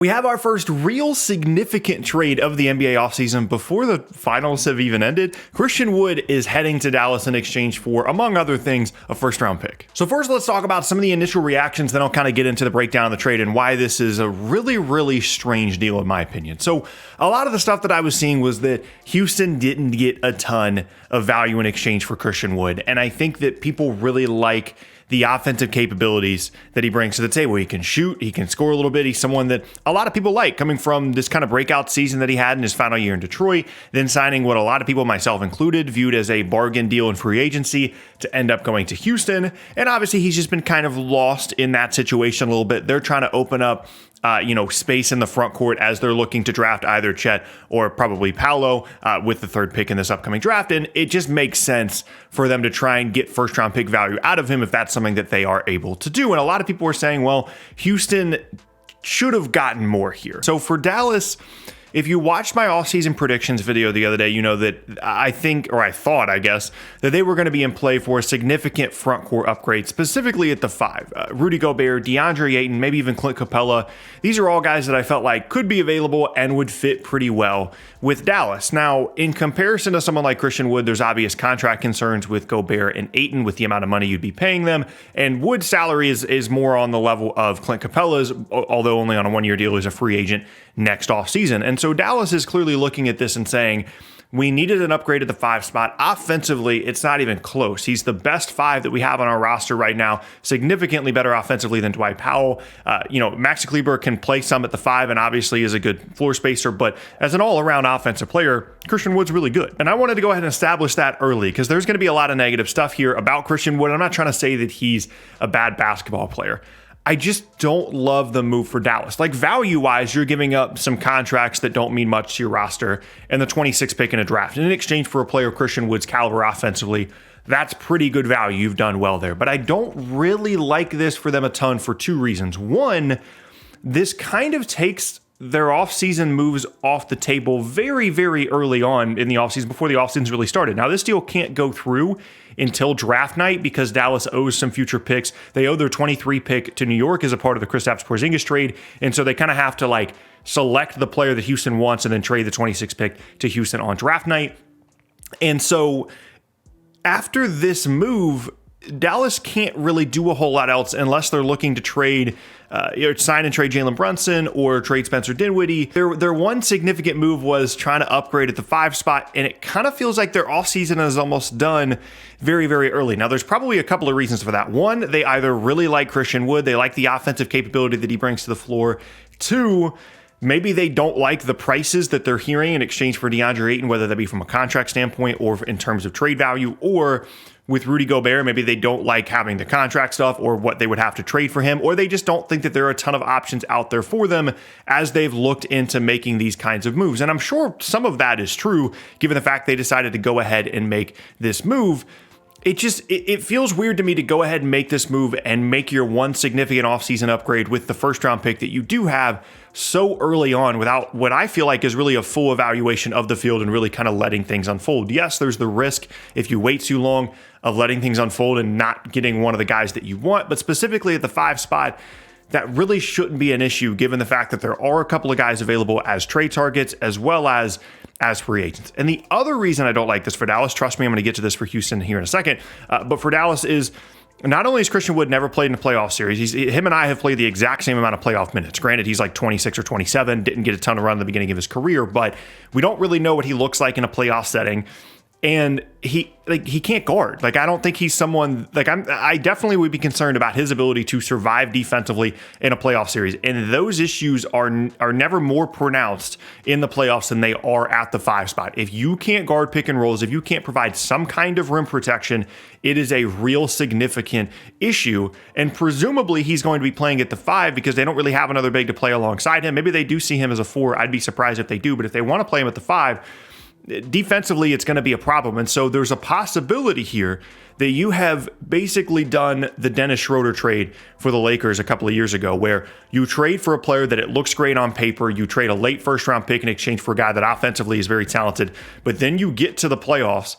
We have our first real significant trade of the NBA offseason before the finals have even ended. Christian Wood is heading to Dallas in exchange for, among other things, a first-round pick. So first, let's talk about some of the initial reactions, then I'll kind of get into the breakdown of the trade and why this is a really, really strange deal in my opinion. So a lot of the stuff that I was seeing was that Houston didn't get a ton of value in exchange for Christian Wood, and I think that people really like the offensive capabilities that he brings to the table. He can shoot, he can score a little bit. He's someone that a lot of people like, coming from this kind of breakout season that he had in his final year in Detroit, then signing what a lot of people, myself included, viewed as a bargain deal in free agency to end up going to Houston. And obviously he's just been kind of lost in that situation a little bit. They're trying to open up space in the front court as they're looking to draft either Chet or probably Paolo with the third pick in this upcoming draft. And it just makes sense for them to try and get first round pick value out of him if that's something that they are able to do. And a lot of people were saying, well, Houston should have gotten more here. So for Dallas, if you watched my offseason predictions video the other day, you know that I thought, that they were going to be in play for a significant front court upgrade, specifically at the 5. Rudy Gobert, DeAndre Ayton, maybe even Clint Capella. These are all guys that I felt like could be available and would fit pretty well with Dallas. Now, in comparison to someone like Christian Wood, there's obvious contract concerns with Gobert and Ayton with the amount of money you'd be paying them. And Wood's salary is more on the level of Clint Capella's, although only on a one-year deal as a free agent next offseason. And so Dallas is clearly looking at this and saying, we needed an upgrade at the 5 spot. Offensively, it's not even close. He's the best 5 that we have on our roster right now, significantly better offensively than Dwight Powell. Maxi Kleber can play some at the 5 and obviously is a good floor spacer, but as an all-around offensive player, Christian Wood's really good. And I wanted to go ahead and establish that early because there's going to be a lot of negative stuff here about Christian Wood. I'm not trying to say that he's a bad basketball player. I just don't love the move for Dallas. Like value-wise, you're giving up some contracts that don't mean much to your roster and the 26th pick in a draft. And in exchange for a player of Christian Wood's caliber offensively, that's pretty good value. You've done well there. But I don't really like this for them a ton for 2 reasons. One, this kind of takes their offseason moves off the table very, very early on in the offseason, before the offseason's really started. Now, this deal can't go through until draft night because Dallas owes some future picks. They owe their 23 pick to New York as a part of the Kristaps Porzingis trade, and so they kind of have to select the player that Houston wants and then trade the 26 pick to Houston on draft night. And so after this move, Dallas can't really do a whole lot else unless they're looking to trade, sign and trade Jalen Brunson or trade Spencer Dinwiddie. Their one significant move was trying to upgrade at the 5 spot, and it kind of feels like their offseason is almost done very, very early. Now, there's probably a couple of reasons for that. One, they either really like Christian Wood, they like the offensive capability that he brings to the floor. 2, maybe they don't like the prices that they're hearing in exchange for DeAndre Ayton, whether that be from a contract standpoint or in terms of trade value, or with Rudy Gobert, maybe they don't like having the contract stuff or what they would have to trade for him, or they just don't think that there are a ton of options out there for them as they've looked into making these kinds of moves. And I'm sure some of that is true, given the fact they decided to go ahead and make this move. It feels weird to me to go ahead and make this move and make your one significant offseason upgrade with the first round pick that you do have so early on without what I feel like is really a full evaluation of the field and really kind of letting things unfold. Yes, there's the risk if you wait too long of letting things unfold and not getting one of the guys that you want, but specifically at the 5 spot, that really shouldn't be an issue given the fact that there are a couple of guys available as trade targets as well as free agents. And the other reason I don't like this for Dallas, trust me, I'm going to get to this for Houston here in a second, but for Dallas is not only has Christian Wood never played in a playoff series, him and I have played the exact same amount of playoff minutes. Granted, he's like 26 or 27, didn't get a ton of run at the beginning of his career, but we don't really know what he looks like in a playoff setting. And he can't guard. I don't think he's someone I definitely would be concerned about his ability to survive defensively in a playoff series. And those issues are never more pronounced in the playoffs than they are at the 5 spot. If you can't guard pick and rolls, if you can't provide some kind of rim protection, it is a real significant issue. And presumably he's going to be playing at the 5 because they don't really have another big to play alongside him. Maybe they do see him as a 4. I'd be surprised if they do, but if they want to play him at the 5, defensively, it's going to be a problem. And so there's a possibility here that you have basically done the Dennis Schroeder trade for the Lakers a couple of years ago, where you trade for a player that it looks great on paper, you trade a late first round pick in exchange for a guy that offensively is very talented, but then you get to the playoffs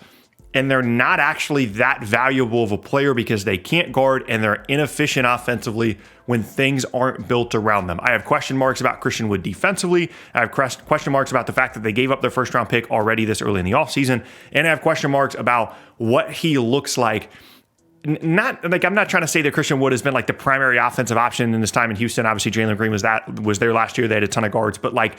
and they're not actually that valuable of a player because they can't guard and they're inefficient offensively when things aren't built around them. I have question marks about Christian Wood defensively. I have question marks about the fact that they gave up their first round pick already this early in the offseason. And I have question marks about what he looks like. Not like I'm not trying to say that Christian Wood has been like the primary offensive option in his time in Houston. Obviously, Jalen Green was there last year. They had a ton of guards, but like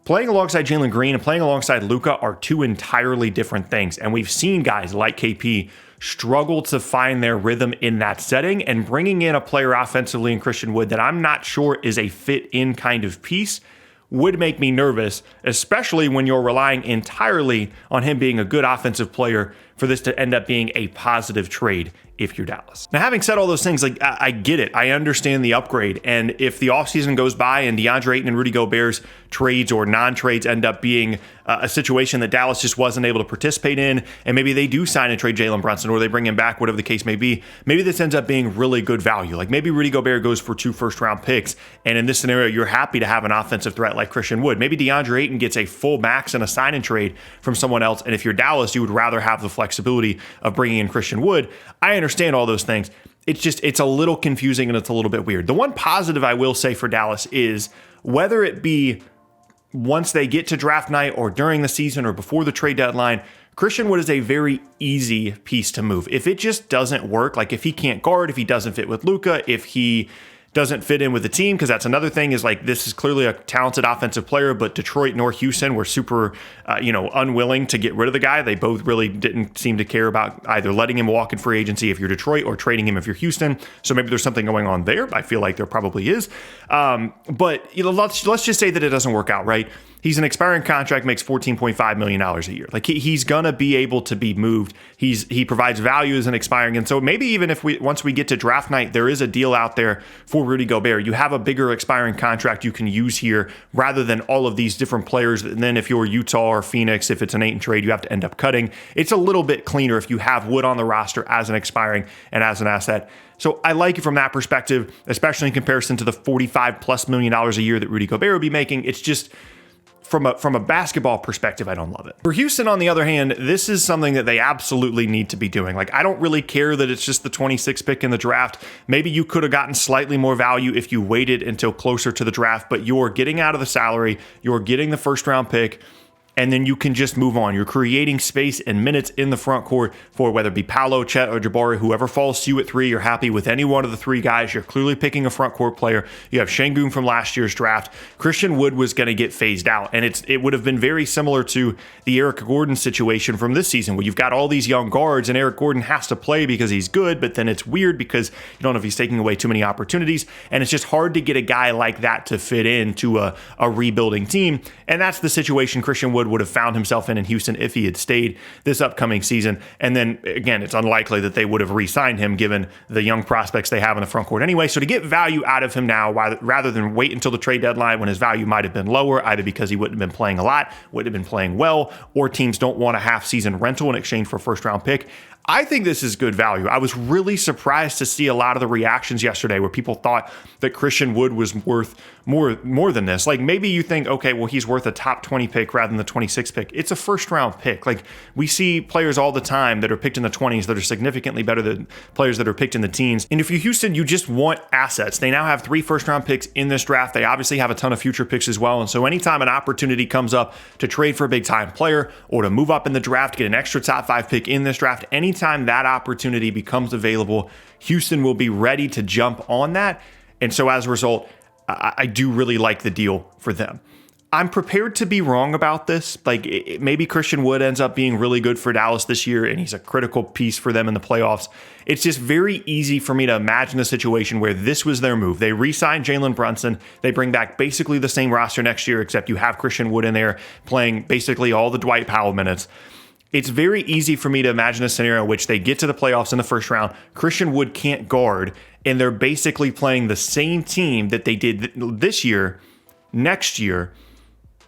playing alongside Jalen Green and playing alongside Luka are two entirely different things. And we've seen guys like KP struggle to find their rhythm in that setting, and bringing in a player offensively in Christian Wood that I'm not sure is a fit in kind of piece would make me nervous, especially when you're relying entirely on him being a good offensive player for this to end up being a positive trade if you're Dallas. Now, having said all those things, like I get it. I understand the upgrade. And if the offseason goes by and DeAndre Ayton and Rudy Gobert's trades or non-trades end up being a situation that Dallas just wasn't able to participate in, and maybe they do sign and trade Jalen Brunson or they bring him back, whatever the case may be, maybe this ends up being really good value. Like maybe Rudy Gobert goes for 2 first-round picks, and in this scenario, you're happy to have an offensive threat like Christian Wood. Maybe DeAndre Ayton gets a full max and a sign and trade from someone else, and if you're Dallas, you would rather have the flexibility of bringing in Christian Wood. I understand all those things. It's a little confusing and it's a little bit weird. The one positive I will say for Dallas is whether it be once they get to draft night or during the season or before the trade deadline, Christian Wood is a very easy piece to move. If it just doesn't work, like if he can't guard, if he doesn't fit with Luka, if he doesn't fit in with the team, because that's another thing is like this is clearly a talented offensive player, but Detroit nor Houston were super, unwilling to get rid of the guy. They both really didn't seem to care about either letting him walk in free agency if you're Detroit or trading him if you're Houston. So maybe there's something going on there. I feel like there probably is. But let's just say that it doesn't work out, right? He's an expiring contract, makes $14.5 million a year. Like he's gonna be able to be moved. He provides value as an expiring, and so maybe even if once we get to draft night, there is a deal out there for Rudy Gobert. You have a bigger expiring contract you can use here rather than all of these different players. And then if you're Utah or Phoenix, if it's an Ayton trade, you have to end up cutting. It's a little bit cleaner if you have Wood on the roster as an expiring and as an asset. So I like it from that perspective, especially in comparison to the $45+ million a year that Rudy Gobert would be making. It's just from a basketball perspective, I don't love it. For Houston, on the other hand, this is something that they absolutely need to be doing. Like, I don't really care that it's just the 26th pick in the draft. Maybe you could have gotten slightly more value if you waited until closer to the draft, but you're getting out of the salary, you're getting the first round pick, and then you can just move on. You're creating space and minutes in the front court for whether it be Paolo, Chet, or Jabari, whoever falls to you at 3. You're happy with any one of the 3 guys. You're clearly picking a front court player. You have Şengün from last year's draft. Christian Wood was going to get phased out, and it would have been very similar to the Eric Gordon situation from this season, where you've got all these young guards, and Eric Gordon has to play because he's good, but then it's weird because you don't know if he's taking away too many opportunities, and it's just hard to get a guy like that to fit into a rebuilding team, and that's the situation Christian Wood would have found himself in Houston if he had stayed this upcoming season. And then again, it's unlikely that they would have re-signed him given the young prospects they have in the front court anyway. So to get value out of him now, rather than wait until the trade deadline when his value might have been lower, either because he wouldn't have been playing a lot, wouldn't have been playing well, or teams don't want a half-season rental in exchange for a first-round pick, I think this is good value. I was really surprised to see a lot of the reactions yesterday where people thought that Christian Wood was worth more than this. Like maybe you think, okay, well, he's worth a top 20 pick rather than the 26th pick. It's a first round pick. Like we see players all the time that are picked in the 20s that are significantly better than players that are picked in the teens. And if you're Houston, you just want assets. They now have 3 first round picks in this draft. They obviously have a ton of future picks as well. And so anytime an opportunity comes up to trade for a big time player or to move up in the draft, get an extra top 5 pick in this draft, anytime that opportunity becomes available, Houston will be ready to jump on that. And so as a result, I do really like the deal for them. I'm prepared to be wrong about this. Like maybe Christian Wood ends up being really good for Dallas this year and he's a critical piece for them in the playoffs. It's just very easy for me to imagine a situation where this was their move. They re-signed Jalen Brunson. They bring back basically the same roster next year, except you have Christian Wood in there playing basically all the Dwight Powell minutes. It's very easy for me to imagine a scenario in which they get to the playoffs in the first round, Christian Wood can't guard, and they're basically playing the same team that they did this year, next year,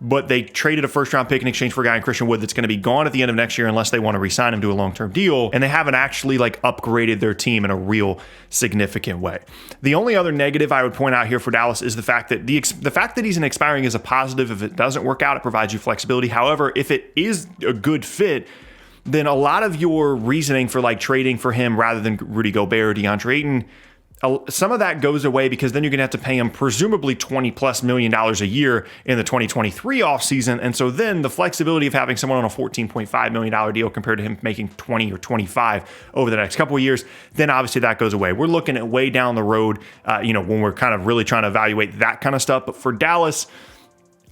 but they traded a first-round pick in exchange for a guy in Christian Wood that's going to be gone at the end of next year unless they want to re-sign him to a long-term deal, and they haven't actually upgraded their team in a real significant way. The only other negative I would point out here for Dallas is the fact that the fact that he's an expiring is a positive. If it doesn't work out, it provides you flexibility. However, if it is a good fit, then a lot of your reasoning for like trading for him rather than Rudy Gobert or DeAndre Ayton, some of that goes away because then you're going to have to pay him presumably $20+ million a year in the 2023 offseason. And so then the flexibility of having someone on a $14.5 million deal compared to him making 20 or 25 over the next couple of years, then obviously that goes away. We're looking at way down the road, when we're kind of really trying to evaluate that kind of stuff. But for Dallas,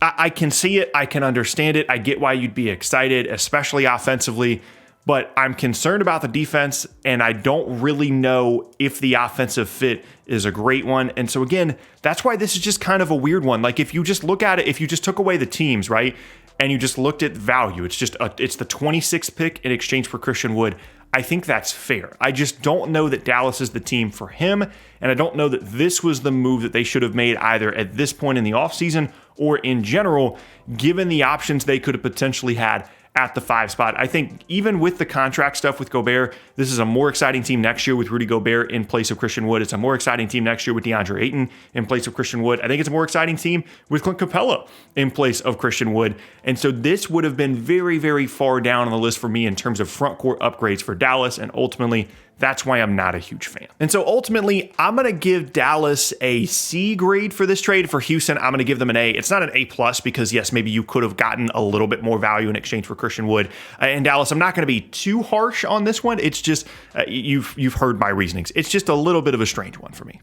I can see it. I can understand it. I get why you'd be excited, especially offensively. But I'm concerned about the defense, and I don't really know if the offensive fit is a great one. And so again, that's why this is just kind of a weird one. Like if you just look at it, if you just took away the teams, right, and you just looked at value, it's the 26th pick in exchange for Christian Wood. I think that's fair. I just don't know that Dallas is the team for him, and I don't know that this was the move that they should have made either at this point in the offseason or in general, given the options they could have potentially had at the 5 spot. I think even with the contract stuff with Gobert, this is a more exciting team next year with Rudy Gobert in place of Christian Wood. It's a more exciting team next year with DeAndre Ayton in place of Christian Wood. I think it's a more exciting team with Clint Capella in place of Christian Wood. And so this would have been very, very far down on the list for me in terms of front court upgrades for Dallas. And ultimately, that's why I'm not a huge fan. And so ultimately, I'm going to give Dallas a C grade for this trade. For Houston, I'm going to give them an A. It's not an A+ because yes, maybe you could have gotten a little bit more value in exchange for Christian Wood. And Dallas, I'm not going to be too harsh on this one. It's just, you've heard my reasonings. It's just a little bit of a strange one for me.